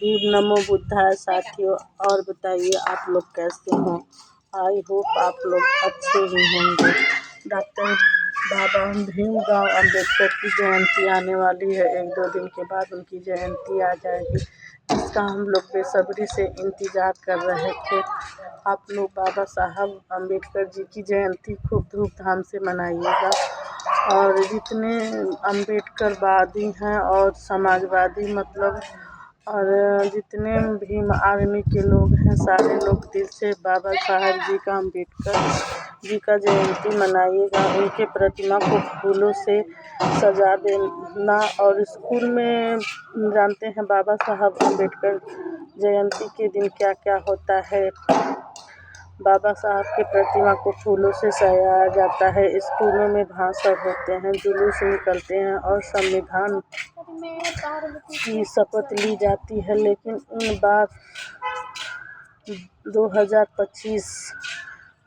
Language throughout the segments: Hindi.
नमो बुद्धाय साथियों। और बताइए आप लोग कैसे हो। आई होप आप लोग अच्छे ही होंगे। डॉक्टर बाबा भीमराव अंबेडकर की जयंती आने वाली है। 1-2 दिन के बाद उनकी जयंती आ जाएगी, जिसका हम लोग बेसब्री से इंतज़ार कर रहे थे। आप लोग बाबा साहब अंबेडकर जी की जयंती खूब धूमधाम से मनाइएगा। और जितने अंबेडकरवादी हैं और समाजवादी मतलब और जितने भीम आर्मी के लोग हैं, सारे लोग दिल से बाबा साहब जी का अंबेडकर जी का जयंती मनाइएगा। उनके प्रतिमा को फूलों से सजा देना। और स्कूल में जानते हैं बाबा साहब अंबेडकर जयंती के दिन क्या क्या होता है। बाबा साहब की प्रतिमा को फूलों से सजाया जाता है। स्कूलों में भाषण होते हैं, जुलूस निकलते हैं और संविधान की शपथ ली जाती है। लेकिन इन बार 2025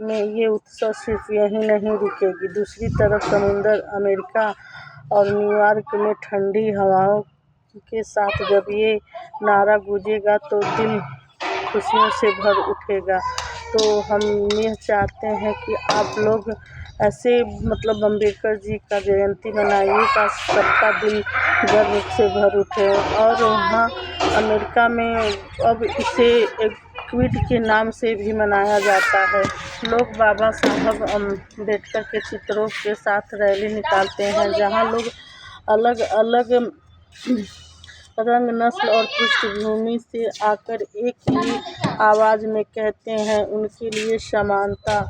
में ये उत्सव सिर्फ यहीं नहीं रुकेगी। दूसरी तरफ समुंदर अमेरिका और न्यूयॉर्क में ठंडी हवाओं के साथ जब ये नारा गूंजेगा तो दिल खुशियों से भर उठेगा। तो हम यह चाहते हैं कि आप लोग ऐसे मतलब अम्बेडकर जी का जयंती मनाइए का सबका दिल गर्व से भर उठे। और वहाँ अमेरिका में अब इसे एक ट्वीट के नाम से भी मनाया जाता है। लोग बाबा साहब अम्बेडकर के चित्रों के साथ रैली निकालते हैं, जहाँ लोग अलग अलग रंग, नस्ल और पृष्ठभूमि से आकर एक ही आवाज़ में कहते हैं, उनके लिए समानता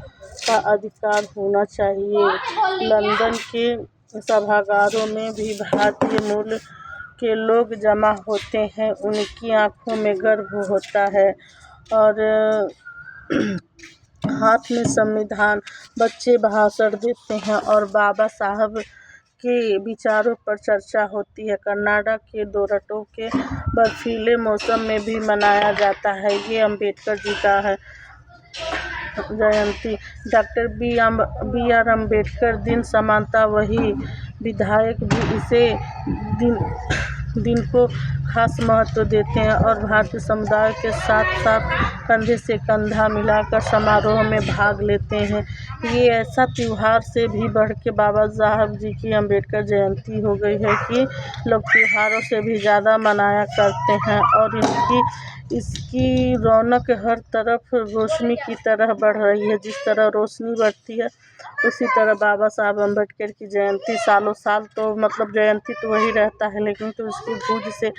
का अधिकार होना चाहिए। लंदन के सभागारों में भी भारतीय मूल के लोग जमा होते हैं। उनकी आंखों में गर्व होता है और हाथ में संविधान। बच्चे भाषण देते हैं और बाबा साहब के विचारों पर चर्चा होती है। कनाडा के टोरंटो के बर्फीले मौसम में भी मनाया जाता है ये अम्बेडकर जी का है जयंती। डॉक्टर बी आर अम्बेडकर दिन समानता वही विधायक भी इसे दिन को खास महत्व देते हैं और भारतीय समुदाय के साथ साथ कंधे से कंधा मिलाकर समारोह में भाग लेते हैं। ये ऐसा त्यौहार से भी बढ़ के बाबा साहब जी की अम्बेडकर जयंती हो गई है कि लोग त्योहारों से भी ज़्यादा मनाया करते हैं। और इसकी रौनक हर तरफ रोशनी की तरह बढ़ रही है। जिस तरह रोशनी बढ़ती है उसी तरह बाबा साहब अम्बेडकर की जयंती सालों साल तो मतलब जयंती तो वही रहता है, लेकिन तो उसकी गूंज से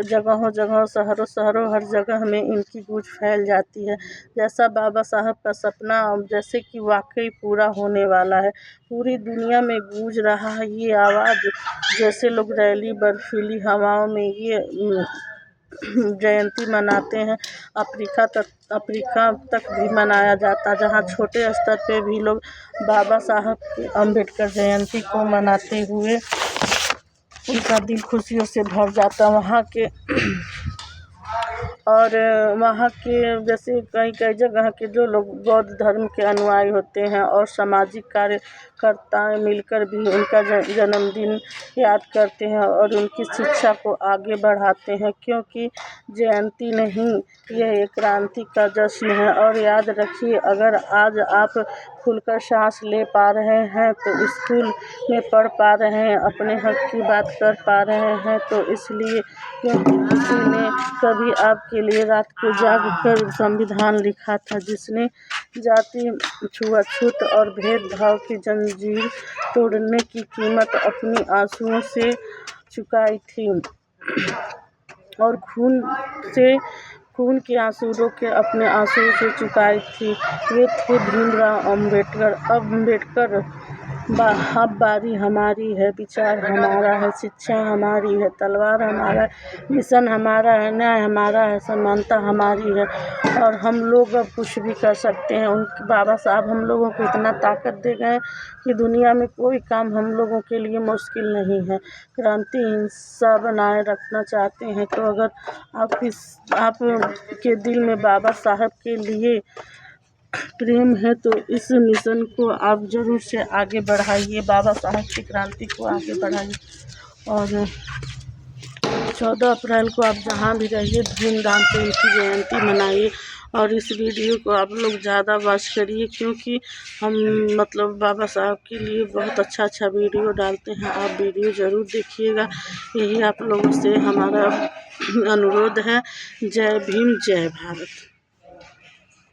जगहों शहरों हर जगह में इनकी गूंज फैल जाती है। जैसा बाबा साहब का सपना जैसे कि वाकई पूरा होने वाला है। पूरी दुनिया में गूंज रहा है ये आवाज़। जैसे लोग रैली बर्फीली हवाओं में ये जयंती मनाते हैं। अफ्रीका तक भी मनाया जाता, जहाँ छोटे स्तर पे भी लोग बाबा साहब अम्बेडकर जयंती को मनाते हुए उनका दिल खुशियों से भर जाता। वहाँ के जैसे कई जगह के जो लोग बौद्ध धर्म के अनुयायी होते हैं और सामाजिक कार्यकर्ता मिलकर भी उनका जन्मदिन याद करते हैं और उनकी शिक्षा को आगे बढ़ाते हैं, क्योंकि जयंती नहीं यह एक क्रांति का जश्न है। और याद रखिए, अगर आज आप खुलकर सांस ले पा रहे हैं तो स्कूल में पढ़ पा रहे हैं, अपने हक की बात कर पा रहे हैं तो इसलिए क्योंकि किसी ने कभी आपके लिए रात को जाग कर संविधान लिखा था, जिसने जाति, छुआछूत और भेदभाव की जंजीर तोड़ने की कीमत अपनी आंसुओं से चुकाई थी और खून के आंसू रोके अपने आंसुओं से चुकाई थी। ये थे भीमराव अम्बेडकर। अब बारी हमारी है, विचार हमारा है, शिक्षा हमारी है, तलवार हमारा है, मिशन हमारा है, न्याय हमारा है, समानता हमारी है। और हम लोग अब कुछ भी कर सकते हैं। उनके बाबा साहब हम लोगों को इतना ताकत दे गए कि दुनिया में कोई काम हम लोगों के लिए मुश्किल नहीं है। क्रांति हिंसा बनाए रखना चाहते हैं तो अगर आप के दिल में बाबा साहब के लिए प्रेम है तो इस मिशन को आप ज़रूर से आगे बढ़ाइए, बाबा साहब की क्रांति को आगे बढ़ाइए। और 14 अप्रैल को आप जहाँ भी रहिए धूमधाम से उनकी जयंती मनाइए और इस वीडियो को आप लोग ज़्यादा वॉच करिए, क्योंकि हम मतलब बाबा साहब के लिए बहुत अच्छा अच्छा वीडियो डालते हैं। आप वीडियो ज़रूर देखिएगा, यही आप लोगों से हमारा अनुरोध है। जय भीम, जय भारत।